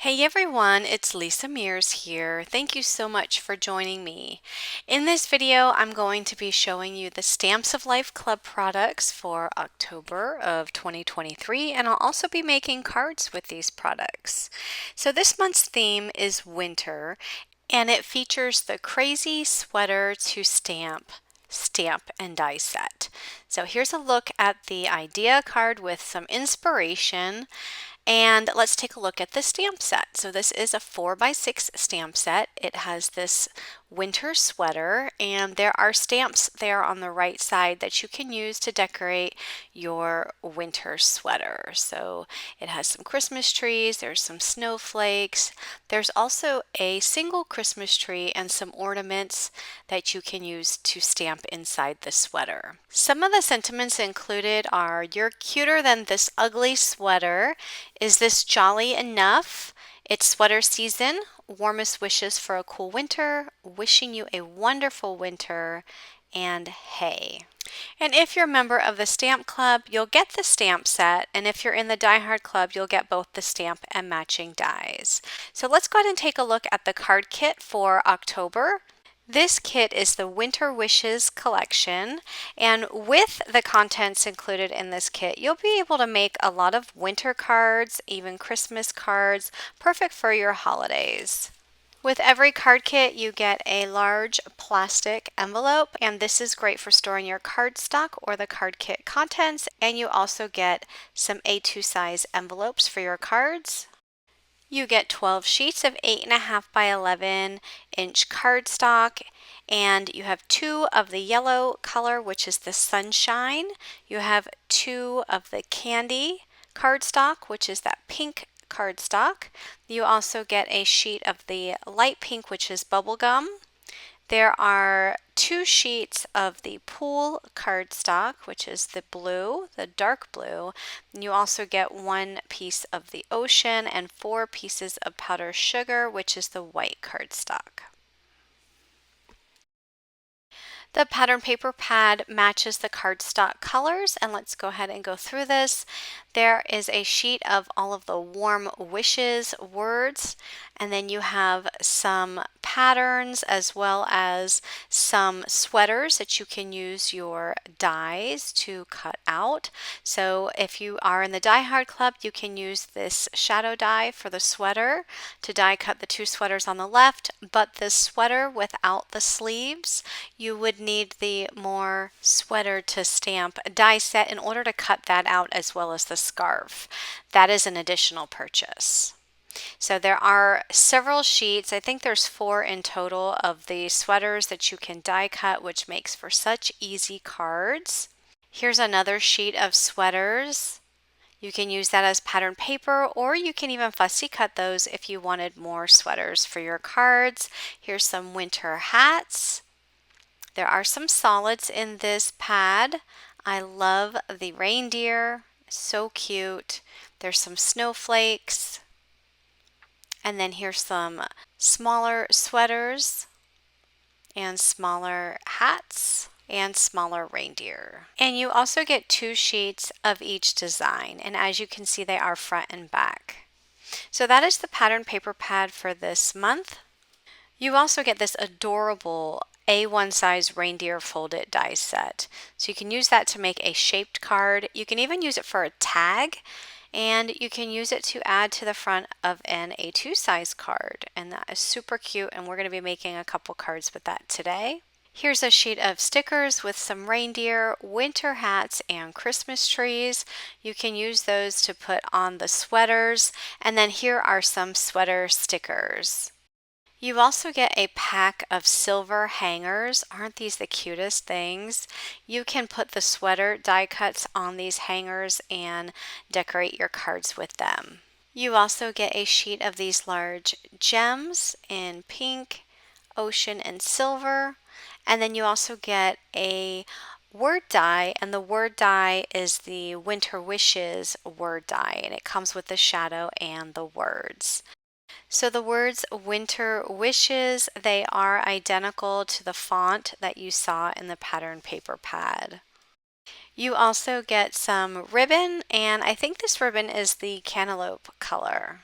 Hey everyone, it's Lisa Mears here. Thank you so much for joining me. In this video, I'm going to be showing you the Stamps of Life Club products for October of 2023, and I'll also be making cards with these products. So this month's theme is winter, and it features the CrazySweater2Stamp stamp and die set. So here's a look at the idea card with some inspiration. And let's take a look at the stamp set. So this is a 4x6 stamp set. It has this winter sweater, and there are stamps there on the right side that you can use to decorate your winter sweater. So it has some Christmas trees, there's some snowflakes, there's also a single Christmas tree and some ornaments that you can use to stamp inside the sweater. Some of the sentiments included are, "You're cuter than this ugly sweater," "Is this jolly enough?" "It's sweater season," "Warmest wishes for a cool winter," "Wishing you a wonderful winter," and "Hey." And if you're a member of the Stamp Club, you'll get the stamp set, and if you're in the Die Hard Club, you'll get both the stamp and matching dies. So let's go ahead and take a look at the card kit for October. This kit is the Winter Wishes collection, and with the contents included in this kit, you'll be able to make a lot of winter cards, even Christmas cards, perfect for your holidays. With every card kit, you get a large plastic envelope, and this is great for storing your cardstock or the card kit contents, and you also get some A2 size envelopes for your cards. You get 12 sheets of 8.5 by 11 inch cardstock, and you have 2 of the yellow color, which is the Sunshine. You have 2 of the Candy cardstock, which is that pink cardstock. You also get a sheet of the light pink, which is Bubblegum. There are 2 sheets of the Pool cardstock, which is the blue, the dark blue. You also get 1 piece of the Ocean and 4 pieces of Powdered Sugar, which is the white cardstock. The pattern paper pad matches the cardstock colors, and let's go ahead and go through this. There is a sheet of all of the warm wishes words, and then you have some patterns as well as some sweaters that you can use your dies to cut out. So if you are in the Die Hard Club, you can use this shadow die for the sweater to die cut the 2 sweaters on the left, but the sweater without the sleeves, you would need the more sweater to stamp die set in order to cut that out, as well as the scarf. That is an additional purchase. So there are several sheets. I think there's 4 in total of the sweaters that you can die cut, which makes for such easy cards. Here's another sheet of sweaters. You can use that as pattern paper, or you can even fussy cut those if you wanted more sweaters for your cards. Here's some winter hats. There are some solids in this pad. I love the reindeer, so cute. There's some snowflakes. And then here's some smaller sweaters and smaller hats and smaller reindeer. And you also get 2 sheets of each design, and as you can see, they are front and back. So that is the pattern paper pad for this month. You also get this adorable A1 size reindeer folded die set. So you can use that to make a shaped card. You can even use it for a tag, and you can use it to add to the front of an A2 size card. And that is super cute, and we're going to be making a couple cards with that today. Here's a sheet of stickers with some reindeer, winter hats, and Christmas trees. You can use those to put on the sweaters. And then here are some sweater stickers. You also get a pack of silver hangers. Aren't these the cutest things? You can put the sweater die cuts on these hangers and decorate your cards with them. You also get a sheet of these large gems in pink, ocean, and silver. And then you also get a word die, and the word die is the Winter Wishes word die, and it comes with the shadow and the words. So the words Winter Wishes, they are identical to the font that you saw in the pattern paper pad. You also get some ribbon, and I think this ribbon is the cantaloupe color.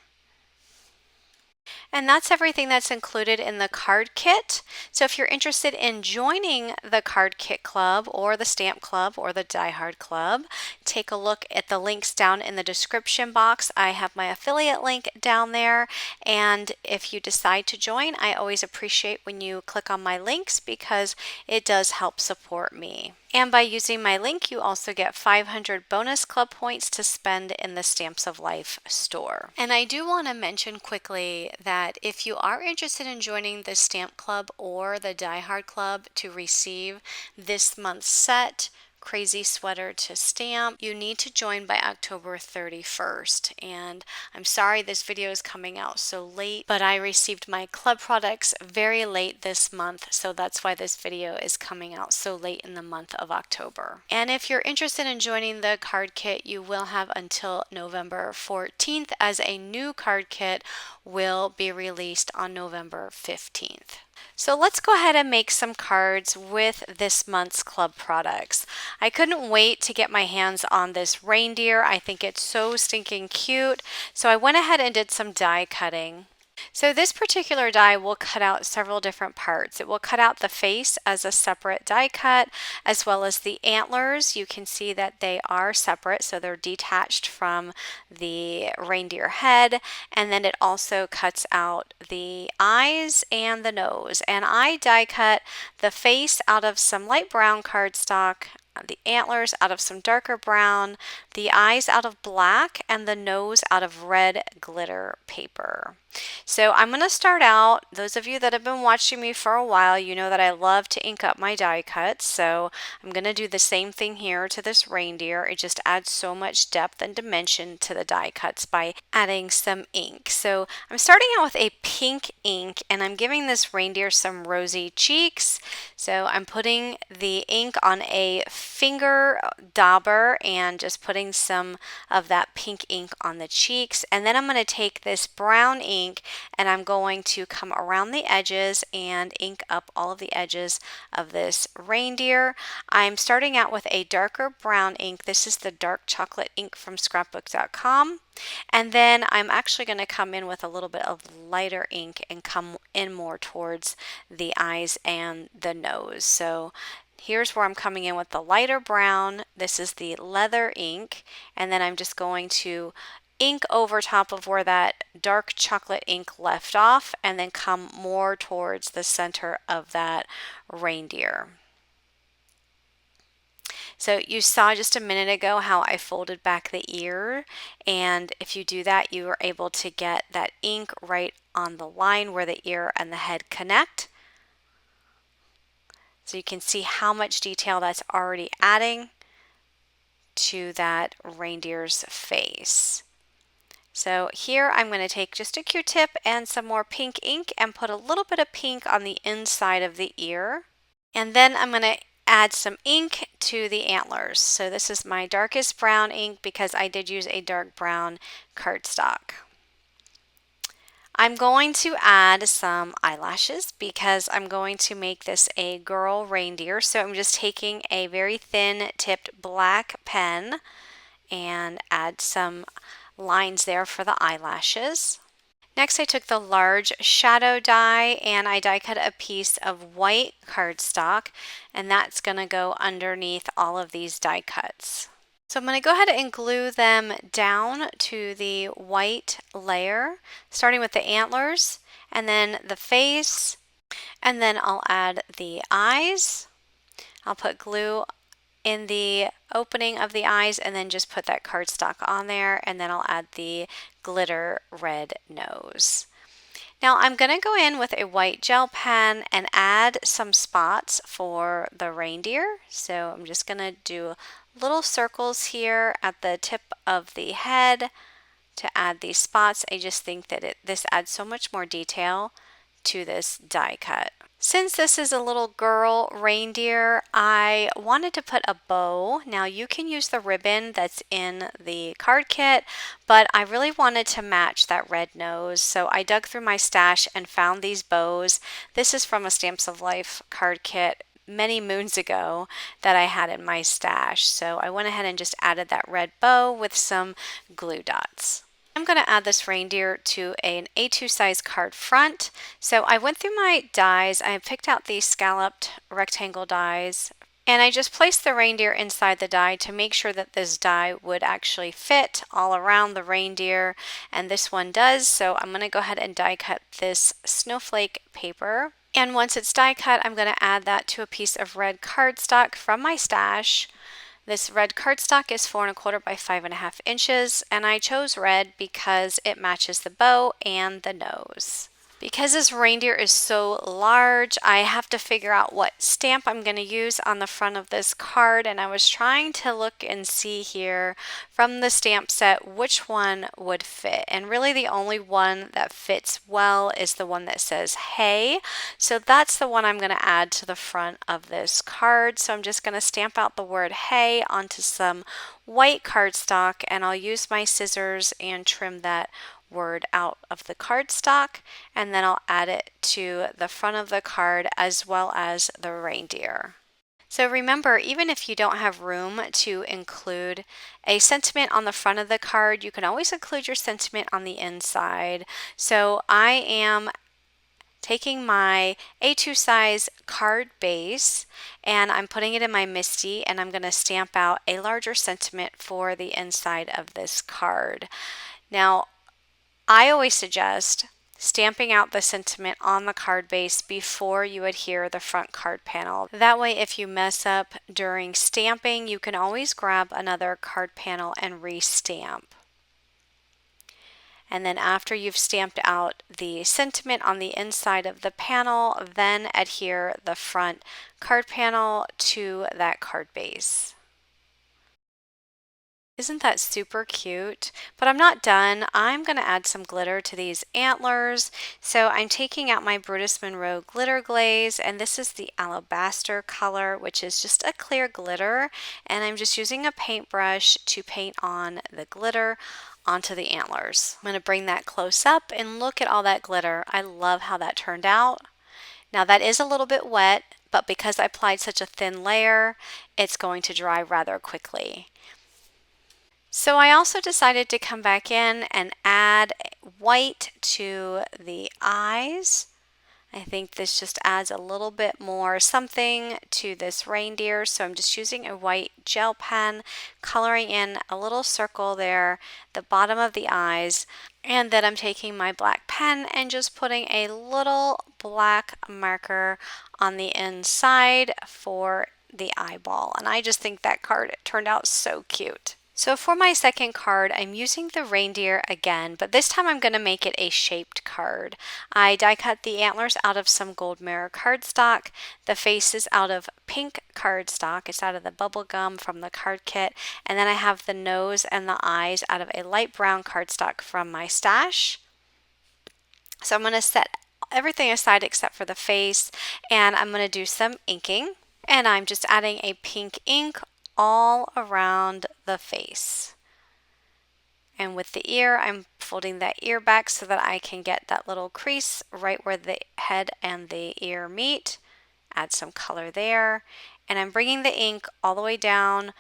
And that's everything that's included in the card kit. So if you're interested in joining the card kit club or the stamp club or the Die Hard club, take a look at the links down in the description box. I have my affiliate link down there. And if you decide to join, I always appreciate when you click on my links because it does help support me. And by using my link, you also get 500 bonus club points to spend in the Stamps of Life store. And I do want to mention quickly that if you are interested in joining the Stamp Club or the Die Hard Club to receive this month's set, Crazy Sweater to Stamp, you need to join by October 31st. And I'm sorry this video is coming out so late, but I received my club products very late this month, so that's why this video is coming out so late in the month of October. And if you're interested in joining the card kit, you will have until November 14th, as a new card kit will be released on November 15th. So let's go ahead and make some cards with this month's club products. I couldn't wait to get my hands on this reindeer. I think it's so stinking cute. So I went ahead and did some die cutting. So this particular die will cut out several different parts. It will cut out the face as a separate die cut, as well as the antlers. You can see that they are separate, so they're detached from the reindeer head. And then it also cuts out the eyes and the nose. And I die cut the face out of some light brown cardstock, the antlers out of some darker brown, the eyes out of black, and the nose out of red glitter paper. So I'm going to start out, those of you that have been watching me for a while, you know that I love to ink up my die cuts, so I'm going to do the same thing here to this reindeer. It just adds so much depth and dimension to the die cuts by adding some ink. So I'm starting out with a pink ink, and I'm giving this reindeer some rosy cheeks. So I'm putting the ink on a finger dauber and just putting some of that pink ink on the cheeks, and then I'm going to take this brown ink and I'm going to come around the edges and ink up all of the edges of this reindeer. I'm starting out with a darker brown ink. This is the dark chocolate ink from Scrapbookcom. And then I'm actually going to come in with a little bit of lighter ink and come in more towards the eyes and the nose. So here's where I'm coming in with the lighter brown. This is the leather ink, and then I'm just going to ink over top of where that dark chocolate ink left off, and then come more towards the center of that reindeer. So you saw just a minute ago how I folded back the ear, and if you do that, you are able to get that ink right on the line where the ear and the head connect. So you can see how much detail that's already adding to that reindeer's face. So here I'm going to take just a Q-tip and some more pink ink and put a little bit of pink on the inside of the ear. And then I'm going to add some ink to the antlers. So this is my darkest brown ink because I did use a dark brown cardstock. I'm going to add some eyelashes because I'm going to make this a girl reindeer. So I'm just taking a very thin tipped black pen and add some lines there for the eyelashes. Next, I took the large shadow die and I die cut a piece of white cardstock, and that's going to go underneath all of these die cuts. So I'm going to go ahead and glue them down to the white layer, starting with the antlers and then the face, and then I'll add the eyes. I'll put glue in the opening of the eyes and then just put that cardstock on there, and then I'll add the glitter red nose. Now I'm going to go in with a white gel pen and add some spots for the reindeer. So I'm just going to do little circles here at the tip of the head to add these spots. I just think that this adds so much more detail to this die cut. Since this is a little girl reindeer, I wanted to put a bow. Now you can use the ribbon that's in the card kit, but I really wanted to match that red nose. So I dug through my stash and found these bows. This is from a Stamps of Life card kit many moons ago that I had in my stash. So I went ahead and just added that red bow with some glue dots. I'm going to add this reindeer to an A2 size card front. So I went through my dies. I picked out these scalloped rectangle dies, and I just placed the reindeer inside the die to make sure that this die would actually fit all around the reindeer, and this one does. So I'm going to go ahead and die cut this snowflake paper. And once it's die cut, I'm going to add that to a piece of red cardstock from my stash. This red cardstock is 4¼ by 5½ inches, and I chose red because it matches the bow and the nose. Because this reindeer is so large, I have to figure out what stamp I'm going to use on the front of this card, and I was trying to look and see here from the stamp set which one would fit, and really the only one that fits well is the one that says hey, so that's the one I'm going to add to the front of this card. So I'm just going to stamp out the word hey onto some white cardstock, and I'll use my scissors and trim that word out of the cardstock, and then I'll add it to the front of the card as well as the reindeer. So remember, even if you don't have room to include a sentiment on the front of the card, you can always include your sentiment on the inside. So I am taking my A2 size card base and I'm putting it in my Misti, and I'm going to stamp out a larger sentiment for the inside of this card. Now, I always suggest stamping out the sentiment on the card base before you adhere the front card panel. That way, if you mess up during stamping, you can always grab another card panel and re-stamp. And then after you've stamped out the sentiment on the inside of the panel, then adhere the front card panel to that card base. Isn't that super cute? But I'm not done. I'm going to add some glitter to these antlers. So I'm taking out my Brutus Monroe glitter glaze, and this is the Alabaster color, which is just a clear glitter. And I'm just using a paintbrush to paint on the glitter onto the antlers. I'm going to bring that close up and look at all that glitter. I love how that turned out. Now that is a little bit wet, but because I applied such a thin layer, it's going to dry rather quickly. So I also decided to come back in and add white to the eyes. I think this just adds a little bit more something to this reindeer. So I'm just using a white gel pen, coloring in a little circle there, the bottom of the eyes. And then I'm taking my black pen and just putting a little black marker on the inside for the eyeball. And I just think that card turned out so cute. So for my second card, I'm using the reindeer again, but this time I'm going to make it a shaped card. I die cut the antlers out of some gold mirror cardstock. The face is out of pink cardstock. It's out of the bubble gum from the card kit. And then I have the nose and the eyes out of a light brown cardstock from my stash. So I'm going to set everything aside except for the face, and I'm going to do some inking. And I'm just adding a pink ink all around the face. And with the ear, I'm folding that ear back so that I can get that little crease right where the head and the ear meet. Add some color there. And I'm bringing the ink all the way down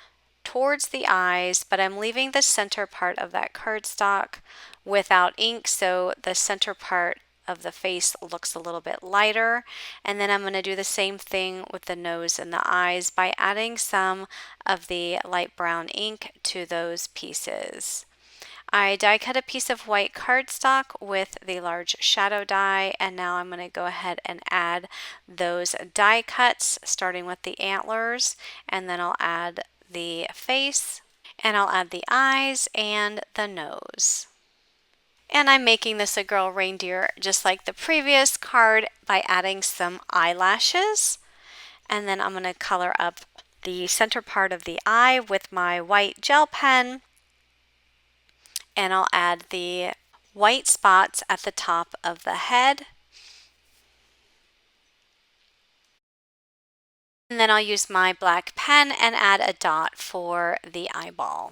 towards the eyes, but I'm leaving the center part of that cardstock without ink, so the center part of the face looks a little bit lighter. And then I'm going to do the same thing with the nose and the eyes by adding some of the light brown ink to those pieces. I die cut a piece of white cardstock with the large shadow die, and now I'm going to go ahead and add those die cuts starting with the antlers, and then I'll add the face, and I'll add the eyes and the nose. And I'm making this a girl reindeer just like the previous card by adding some eyelashes. And then I'm going to color up the center part of the eye with my white gel pen. And I'll add the white spots at the top of the head. And then I'll use my black pen and add a dot for the eyeball.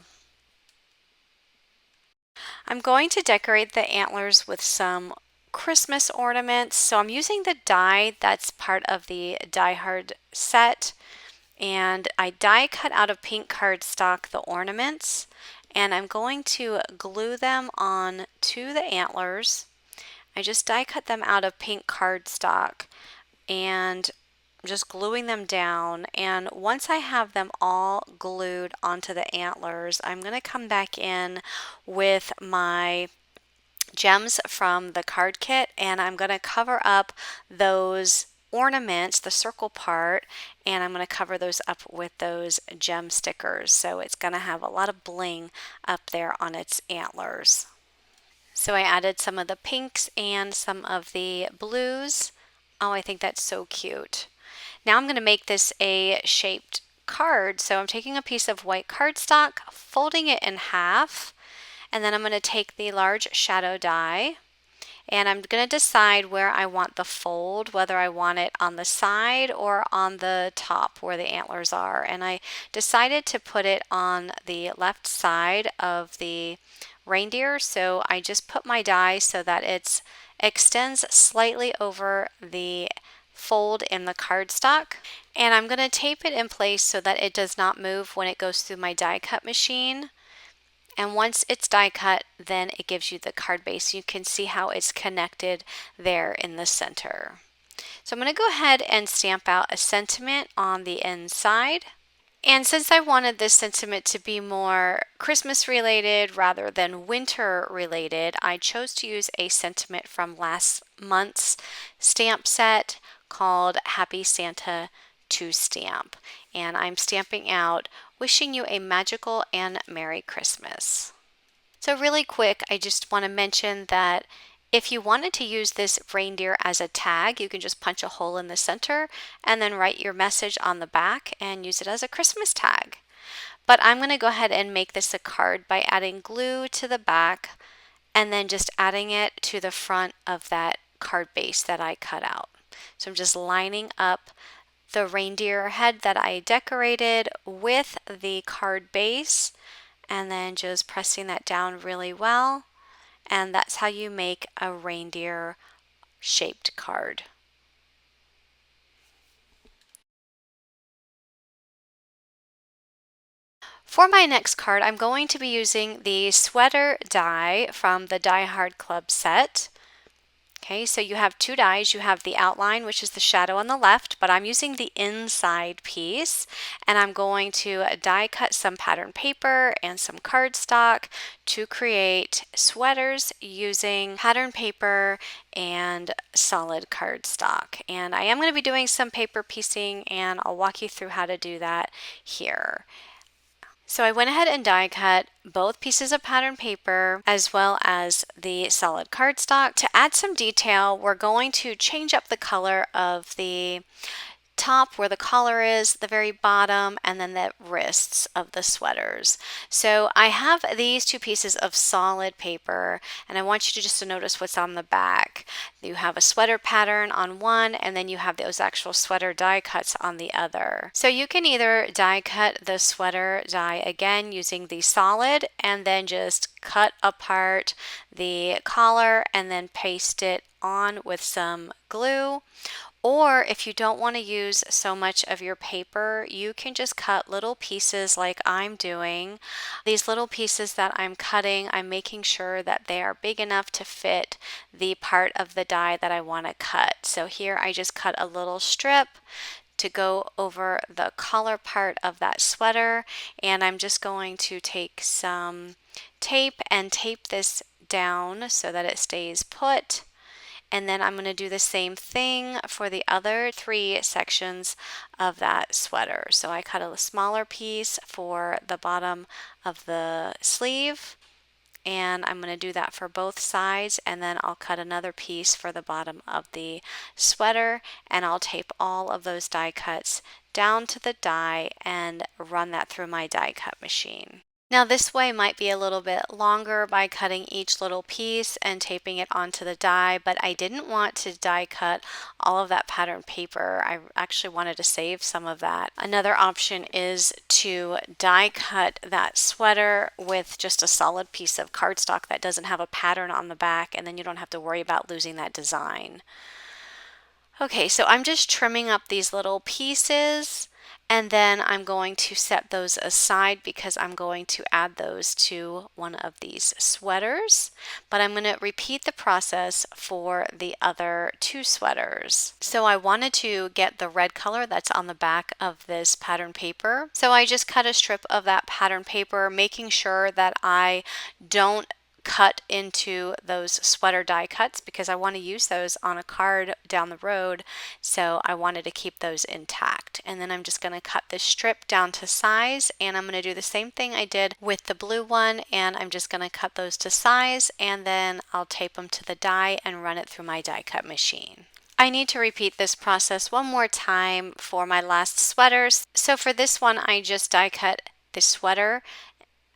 I'm going to decorate the antlers with some Christmas ornaments. So I'm using the die that's part of the Die Hard set. And I die cut out of pink cardstock the ornaments. and I'm going to glue them on to the antlers. I just die cut them out of pink cardstock and just gluing them down, and once I have them all glued onto the antlers, I'm going to come back in with my gems from the card kit, and I'm going to cover up those ornaments, the circle part, and I'm going to cover those up with those gem stickers, so it's going to have a lot of bling up there on its antlers. So I added some of the pinks and some of the blues. Oh, I think that's so cute. Now I'm going to make this a shaped card. So I'm taking a piece of white cardstock, folding it in half, and then I'm going to take the large shadow die, and I'm going to decide where I want the fold, whether I want it on the side or on the top where the antlers are. And I decided to put it on the left side of the reindeer, so I just put my die so that it extends slightly over the fold in the cardstock, and I'm going to tape it in place so that it does not move when it goes through my die cut machine. And once it's die cut, then it gives you the card base. You can see how it's connected there in the center. So I'm going to go ahead and stamp out a sentiment on the inside. And since I wanted this sentiment to be more Christmas related rather than winter related, I chose to use a sentiment from last month's stamp set called Happy Santa to Stamp. And I'm stamping out wishing you a magical and Merry Christmas. So really quick, I just want to mention that if you wanted to use this reindeer as a tag, you can just punch a hole in the center and then write your message on the back and use it as a Christmas tag. But I'm going to go ahead and make this a card by adding glue to the back and then just adding it to the front of that card base that I cut out. So I'm just lining up the reindeer head that I decorated with the card base and then just pressing that down really well. And that's how you make a reindeer shaped card. For my next card, I'm going to be using the sweater die from the Die Hard Club set. Okay, so you have two dies. You have the outline, which is the shadow on the left, but I'm using the inside piece, and I'm going to die cut some pattern paper and some cardstock to create sweaters using pattern paper and solid cardstock. And I am going to be doing some paper piecing, and I'll walk you through how to do that here. So I went ahead and die cut both pieces of pattern paper as well as the solid cardstock. To add some detail, we're going to change up the color of the top where the collar is, the very bottom, and then the wrists of the sweaters. So I have these two pieces of solid paper, and I want you to just to notice what's on the back. You have a sweater pattern on one, and then you have those actual sweater die cuts on the other. So you can either die cut the sweater die again using the solid and then just cut apart the collar and then paste it on with some glue. Or if you don't want to use so much of your paper, you can just cut little pieces like I'm doing. These little pieces that I'm cutting, I'm making sure that they are big enough to fit the part of the die that I want to cut. So here I just cut a little strip to go over the collar part of that sweater, and I'm just going to take some tape and tape this down so that it stays put. And then I'm going to do the same thing for the other three sections of that sweater. So I cut a smaller piece for the bottom of the sleeve, and I'm going to do that for both sides, and then I'll cut another piece for the bottom of the sweater, and I'll tape all of those die cuts down to the die and run that through my die cut machine. Now this way might be a little bit longer by cutting each little piece and taping it onto the die, but I didn't want to die cut all of that pattern paper. I actually wanted to save some of that. Another option is to die cut that sweater with just a solid piece of cardstock that doesn't have a pattern on the back, and then you don't have to worry about losing that design. Okay, so I'm just trimming up these little pieces, And then I'm going to set those aside because I'm going to add those to one of these sweaters. But I'm going to repeat the process for the other two sweaters. So I wanted to get the red color that's on the back of this pattern paper. So I just cut a strip of that pattern paper, making sure that I don't cut into those sweater die cuts because I want to use those on a card down the road, so I wanted to keep those intact. And then I'm just going to cut this strip down to size, and I'm going to do the same thing I did with the blue one, and I'm just going to cut those to size, and then I'll tape them to the die and run it through my die cut machine. I need to repeat this process one more time for my last sweaters. So for this one, I just die cut the sweater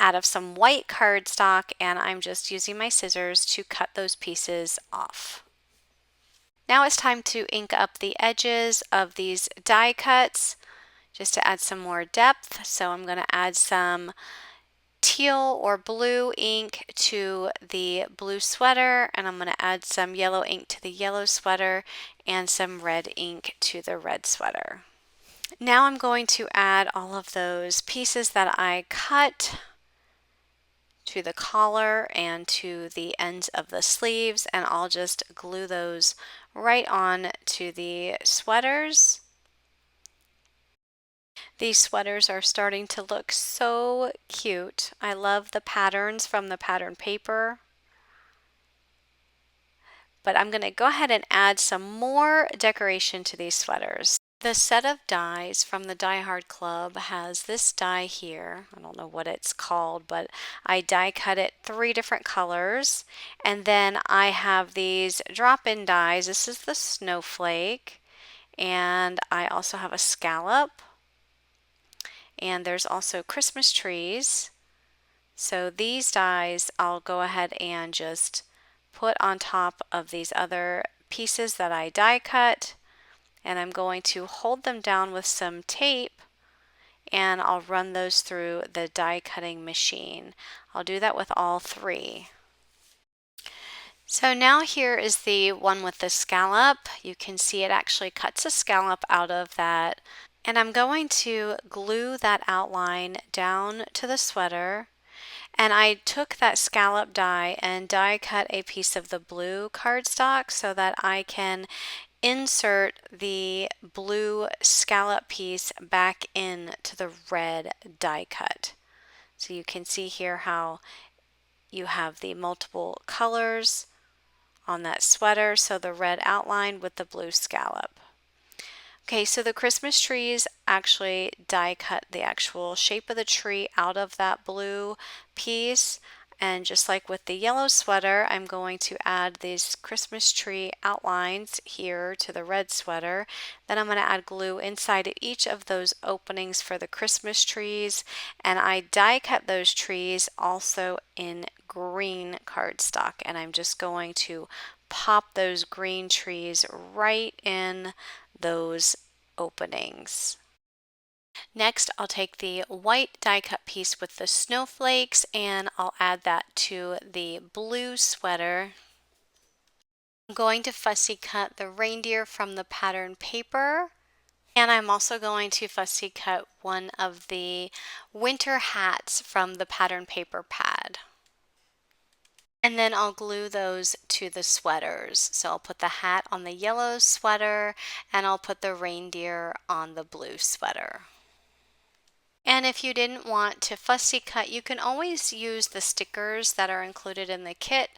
out of some white cardstock, and I'm just using my scissors to cut those pieces off. Now it's time to ink up the edges of these die cuts just to add some more depth. So I'm going to add some teal or blue ink to the blue sweater, and I'm going to add some yellow ink to the yellow sweater and some red ink to the red sweater. Now I'm going to add all of those pieces that I cut to the collar and to the ends of the sleeves, and I'll just glue those right on to the sweaters. These sweaters are starting to look so cute. I love the patterns from the pattern paper. But I'm going to go ahead and add some more decoration to these sweaters. The set of dies from the Die Hard Club has this die here. I don't know what it's called, but I die cut it 3 different colors. And then I have these drop-in dies. This is the Snowflake. And I also have a Scallop. And there's also Christmas trees. So these dies I'll go ahead and just put on top of these other pieces that I die cut. And I'm going to hold them down with some tape, and I'll run those through the die cutting machine. I'll do that with all 3. So now here is the one with the scallop. You can see it actually cuts a scallop out of that. And I'm going to glue that outline down to the sweater. And I took that scallop die and die cut a piece of the blue cardstock so that I can insert the blue scallop piece back into the red die cut. So you can see here how you have the multiple colors on that sweater, so the red outline with the blue scallop. Okay, so the Christmas trees actually die cut the actual shape of the tree out of that blue piece. And just like with the yellow sweater, I'm going to add these Christmas tree outlines here to the red sweater. Then I'm going to add glue inside each of those openings for the Christmas trees. And I die cut those trees also in green cardstock. And I'm just going to pop those green trees right in those openings. Next, I'll take the white die cut piece with the snowflakes and I'll add that to the blue sweater. I'm going to fussy cut the reindeer from the pattern paper, and I'm also going to fussy cut one of the winter hats from the pattern paper pad. And then I'll glue those to the sweaters. So I'll put the hat on the yellow sweater and I'll put the reindeer on the blue sweater. And if you didn't want to fussy cut, you can always use the stickers that are included in the kit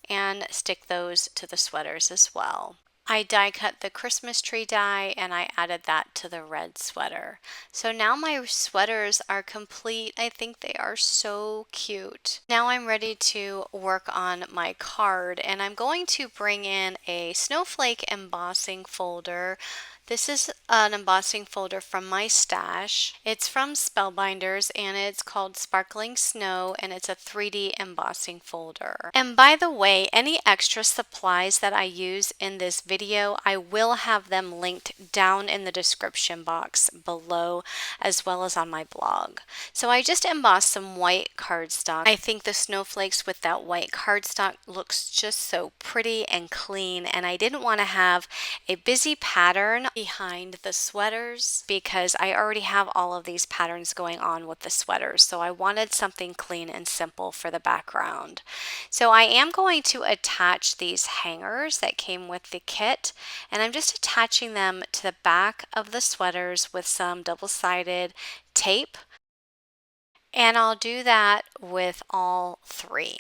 and stick those to the sweaters as well. I die cut the Christmas tree die and I added that to the red sweater. So now my sweaters are complete. I think they are so cute. Now I'm ready to work on my card, and I'm going to bring in a snowflake embossing folder. This is an embossing folder from my stash. It's from Spellbinders and it's called Sparkling Snow, and it's a 3D embossing folder. And by the way, any extra supplies that I use in this video, I will have them linked down in the description box below, as well as on my blog. So I just embossed some white cardstock. I think the snowflakes with that white cardstock looks just so pretty and clean, and I didn't want to have a busy pattern behind the sweaters because I already have all of these patterns going on with the sweaters. So I wanted something clean and simple for the background. So I am going to attach these hangers that came with the kit, and I'm just attaching them to the back of the sweaters with some double-sided tape. And I'll do that with all three.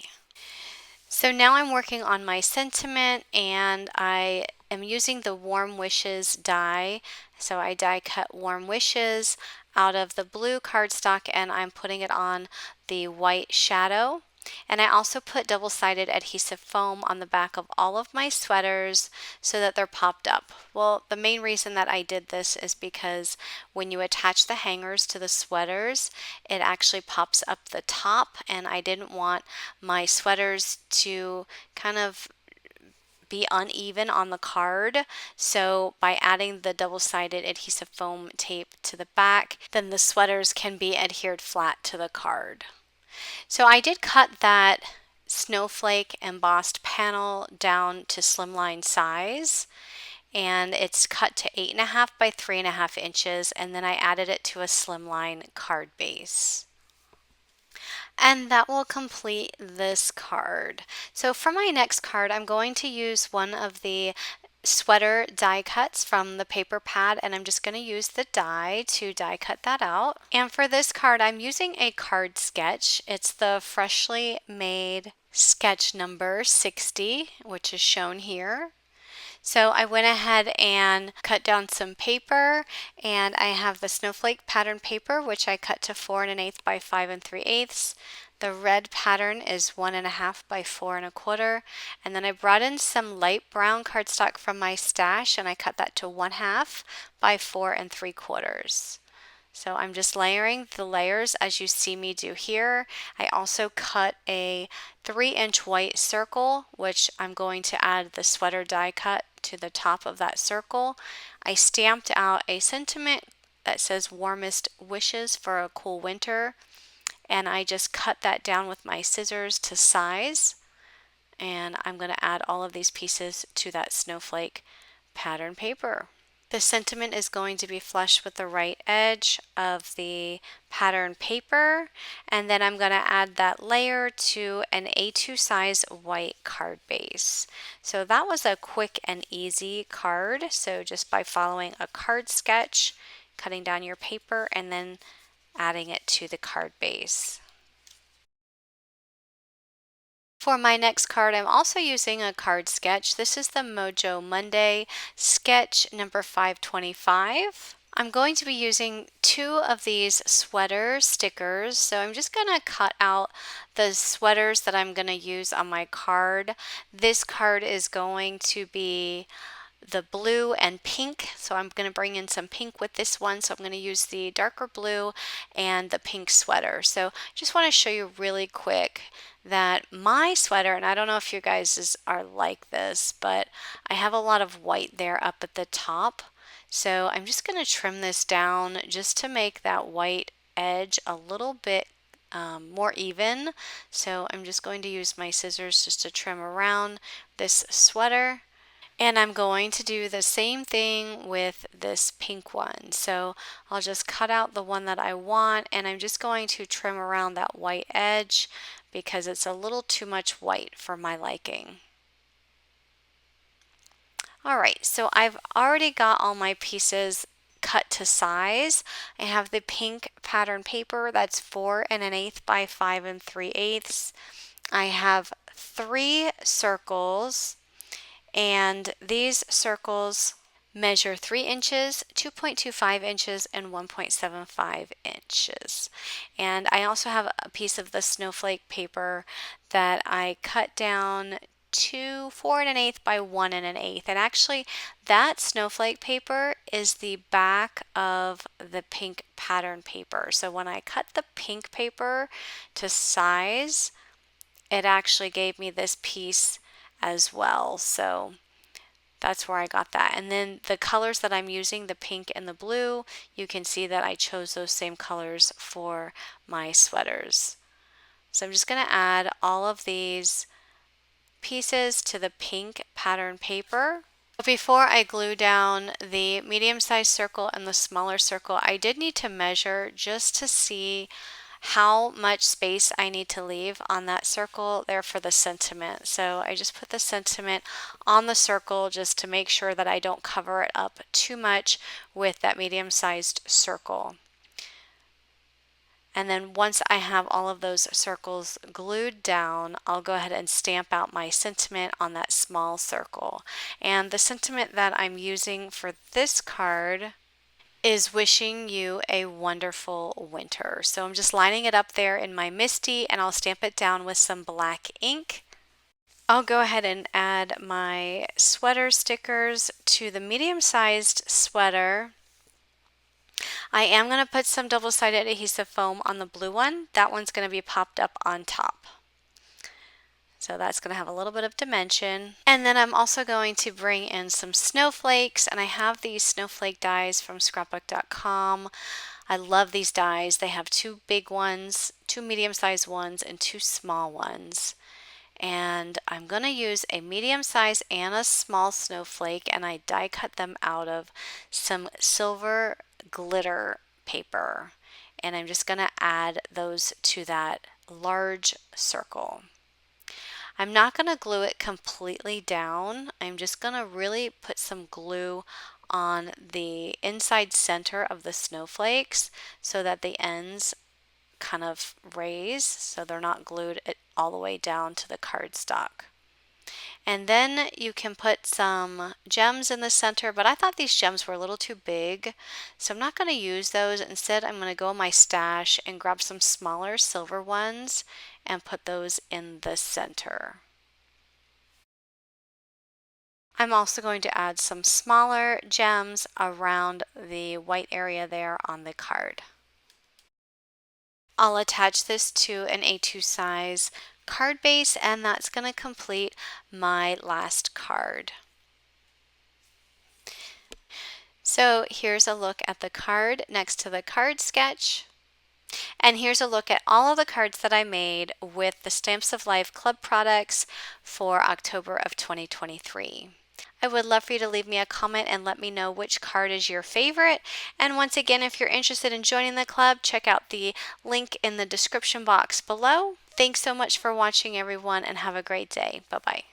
So now I'm working on my sentiment, and I am using the Warm Wishes die. So I die cut Warm Wishes out of the blue cardstock, and I'm putting it on the white shadow. And I also put double-sided adhesive foam on the back of all of my sweaters so that they're popped up. Well, the main reason that I did this is because when you attach the hangers to the sweaters, it actually pops up the top, and I didn't want my sweaters to kind of be uneven on the card. So by adding the double-sided adhesive foam tape to the back, then the sweaters can be adhered flat to the card. So I did cut that snowflake embossed panel down to slimline size, and it's cut to 8.5 by 3.5 inches, and then I added it to a slimline card base. And that will complete this card. So for my next card, I'm going to use one of the sweater die cuts from the paper pad, and I'm just going to use the die to die cut that out. And for this card, I'm using a card sketch. It's the freshly made sketch number 60, which is shown here. So I went ahead and cut down some paper, and I have the snowflake pattern paper, which I cut to 4 1/8 by 5 3/8. The red pattern is 1.5 by 4 1/4, and then I brought in some light brown cardstock from my stash, and I cut that to 1/2 by 4 3/4. So I'm just layering the layers as you see me do here. I also cut a 3-inch white circle, which I'm going to add the sweater die cut to the top of that circle. I stamped out a sentiment that says warmest wishes for a cool winter, and I just cut that down with my scissors to size, and I'm going to add all of these pieces to that snowflake pattern paper. The sentiment is going to be flush with the right edge of the pattern paper, and then I'm going to add that layer to an A2 size white card base. So that was a quick and easy card. So just by following a card sketch, cutting down your paper, and then adding it to the card base. For my next card, I'm also using a card sketch. This is the Mojo Monday sketch number 525. I'm going to be using 2 of these sweater stickers, so I'm just going to cut out the sweaters that I'm going to use on my card. This card is going to be the blue and pink, so I'm going to bring in some pink with this one, so I'm going to use the darker blue and the pink sweater. So just want to show you really quick that my sweater, and I don't know if you guys are like this, but I have a lot of white there up at the top, so I'm just going to trim this down just to make that white edge a little bit more even. So I'm just going to use my scissors just to trim around this sweater. And I'm going to do the same thing with this pink one. So I'll just cut out the one that I want, and I'm just going to trim around that white edge because it's a little too much white for my liking. Alright, so I've already got all my pieces cut to size. I have the pink pattern paper that's 4 1/8 by 5 3/8. I have 3 circles, and these circles measure 3 inches, 2.25 inches, and 1.75 inches. And I also have a piece of the snowflake paper that I cut down to 4 1/8 by 1 1/8. And actually, that snowflake paper is the back of the pink pattern paper. So when I cut the pink paper to size, it actually gave me this piece as well. So that's where I got that. And then the colors that I'm using, the pink and the blue, you can see that I chose those same colors for my sweaters. So I'm just going to add all of these pieces to the pink pattern paper. Before I glue down the medium-sized circle and the smaller circle, I did need to measure just to see how much space I need to leave on that circle there for the sentiment. So I just put the sentiment on the circle just to make sure that I don't cover it up too much with that medium-sized circle. And then once I have all of those circles glued down, I'll go ahead and stamp out my sentiment on that small circle. And the sentiment that I'm using for this card is wishing you a wonderful winter. So I'm just lining it up there in my Misti, and I'll stamp it down with some black ink. I'll go ahead and add my sweater stickers to the medium-sized sweater. I am going to put some double-sided adhesive foam on the blue one. That one's going to be popped up on top. So that's going to have a little bit of dimension. And then I'm also going to bring in some snowflakes, and I have these Snowflake dies from Scrapbookcom. I love these dies. They have two big ones, two medium-sized ones, and two small ones. And I'm going to use a medium size and a small snowflake, and I die cut them out of some silver glitter paper. And I'm just going to add those to that large circle. I'm not going to glue it completely down. I'm just going to really put some glue on the inside center of the snowflakes so that the ends kind of raise so they're not glued all the way down to the cardstock. And then you can put some gems in the center, but I thought these gems were a little too big, so I'm not going to use those. Instead, I'm going to go in my stash and grab some smaller silver ones and put those in the center. I'm also going to add some smaller gems around the white area there on the card. I'll attach this to an A2 size card base, and that's going to complete my last card. So here's a look at the card next to the card sketch. And here's a look at all of the cards that I made with the Stamps of Life Club products for October of 2023. I would love for you to leave me a comment and let me know which card is your favorite. And once again, if you're interested in joining the club, check out the link in the description box below. Thanks so much for watching, everyone, and have a great day. Bye-bye.